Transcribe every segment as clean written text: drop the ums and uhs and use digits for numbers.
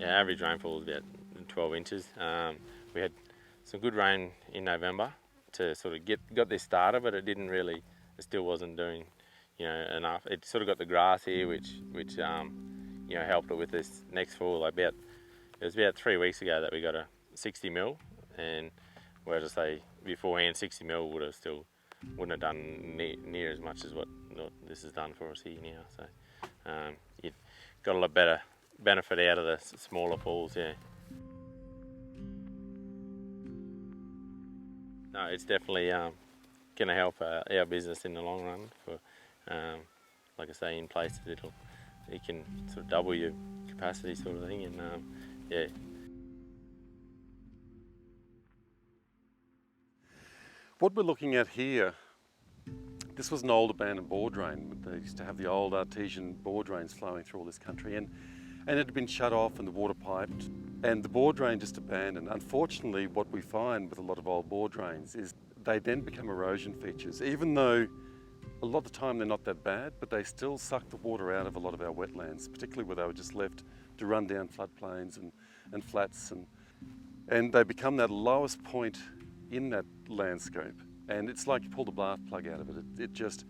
Yeah, average rainfall was about 12 inches. We had some good rain in November to sort of got this started, but it still wasn't doing, enough. It sort of got the grass here, which helped it with this next fall. It was about 3 weeks ago that we got a 60 mil, and whereas I say beforehand 60 mil wouldn't have done near as much as what this has done for us here now. So you got a lot better benefit out of the smaller falls, yeah. No, it's definitely going to help our business in the long run. For, like I say, in places it can sort of double your capacity, sort of thing, and yeah. What we're looking at here, this was an old abandoned bore drain. They used to have the old artesian bore drains flowing through all this country, and it had been shut off and the water piped, and the bore drain just abandoned. Unfortunately, what we find with a lot of old bore drains is they then become erosion features, even though a lot of the time they're not that bad, but they still suck the water out of a lot of our wetlands, particularly where they were just left to run down floodplains and flats, and they become that lowest point in that landscape. And it's like you pull the blast plug out of it. It just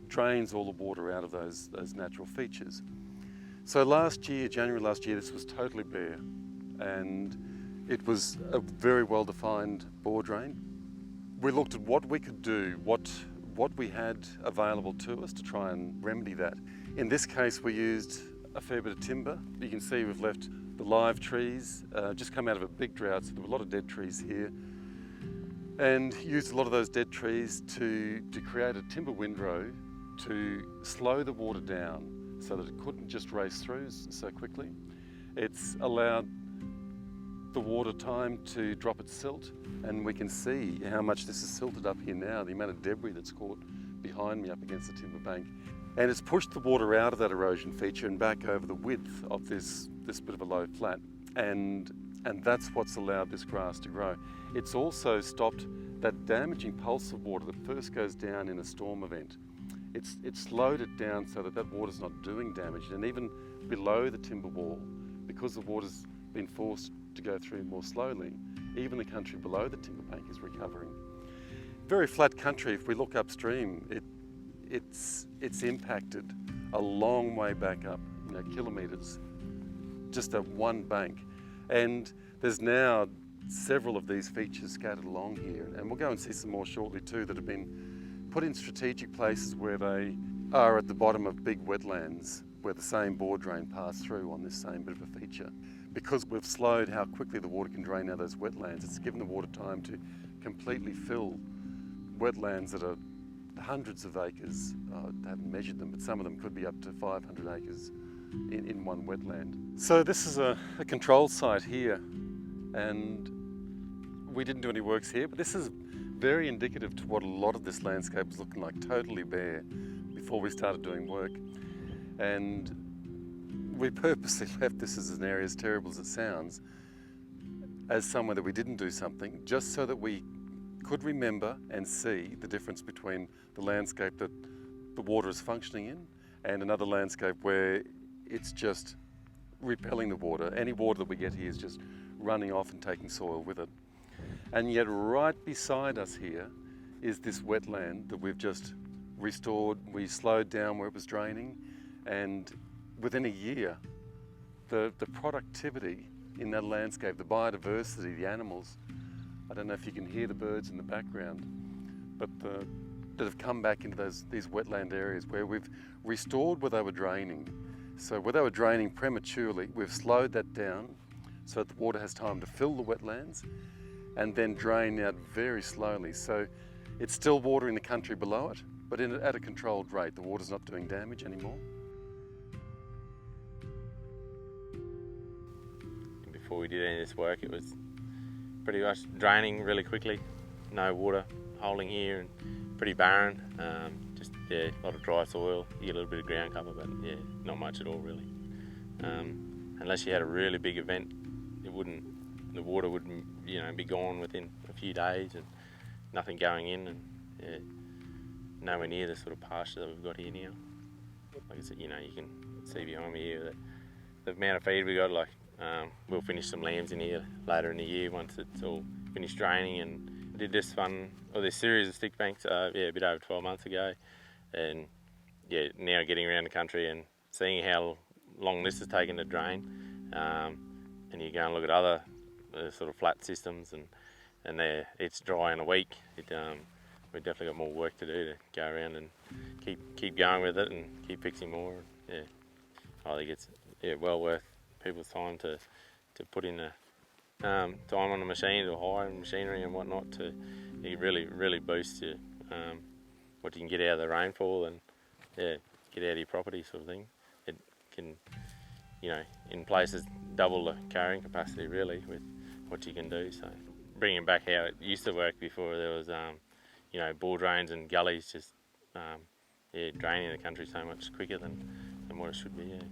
drains all the water out of those natural features. So January last year, this was totally bare, and it was a very well-defined bore drain. We looked at what we could do, what we had available to us to try and remedy that. In this case, we used a fair bit of timber. You can see we've left the live trees, just come out of a big drought, so there were a lot of dead trees here, and used a lot of those dead trees to create a timber windrow to slow the water down so that it couldn't just race through so quickly. It's allowed the water time to drop its silt, and we can see how much this is silted up here now, the amount of debris that's caught behind me up against the timber bank. And it's pushed the water out of that erosion feature and back over the width of this bit of a low flat. And that's what's allowed this grass to grow. It's also stopped that damaging pulse of water that first goes down in a storm event. It's slowed it down so that water's not doing damage. And even below the timber wall, because the water's been forced to go through more slowly, even the country below the timber bank is recovering. Very flat country. If we look upstream, it's impacted a long way back up, kilometres, just at one bank. And there's now several of these features scattered along here, and we'll go and see some more shortly too that have been put in strategic places where they are at the bottom of big wetlands where the same bore drain passed through on this same bit of a feature. Because we've slowed how quickly the water can drain out of those wetlands, it's given the water time to completely fill wetlands that are hundreds of acres. I haven't measured them, but some of them could be up to 500 acres in one wetland. So this is a control site here, and we didn't do any works here, but this is very indicative to what a lot of this landscape was looking like, totally bare, before we started doing work. And we purposely left this as an area, as terrible as it sounds, as somewhere that we didn't do something, just so that we could remember and see the difference between the landscape that the water is functioning in and another landscape where it's just repelling the water. Any water that we get here is just running off and taking soil with it. And yet right beside us here is this wetland that we've just restored. We slowed down where it was draining, and within a year, the productivity in that landscape, the biodiversity, the animals, I don't know if you can hear the birds in the background, but that have come back into these wetland areas where we've restored where they were draining. So where they were draining prematurely, we've slowed that down so that the water has time to fill the wetlands and then drain out very slowly. So it's still watering the country below it, but at a controlled rate. The water's not doing damage anymore. Before we did any of this work, it was pretty much draining really quickly. No water holding here and pretty barren. A lot of dry soil. You get a little bit of ground cover, but yeah, not much at all really. Unless you had a really big event, the water would be gone within a few days and nothing going in, and nowhere near the sort of pasture that we've got here now. Like I said, you can see behind me here that the amount of feed we got, like we'll finish some lambs in here later in the year once it's all finished draining. And did this series of stick banks, a bit over 12 months ago, and now getting around the country and seeing how long this has taken to drain, and you go and look at other sort of flat systems, and it's dry in a week. We've definitely got more work to do to go around and keep going with it and keep fixing more. Yeah, I think it's well worth people's time to put in the time on the machines or hire machinery and whatnot to really boost what you can get out of the rainfall and get out of your property sort of thing. It can, in places double the carrying capacity really with what you can do. So bringing back how it used to work before there was bore drains and gullies just draining the country so much quicker than what it should be. Yeah.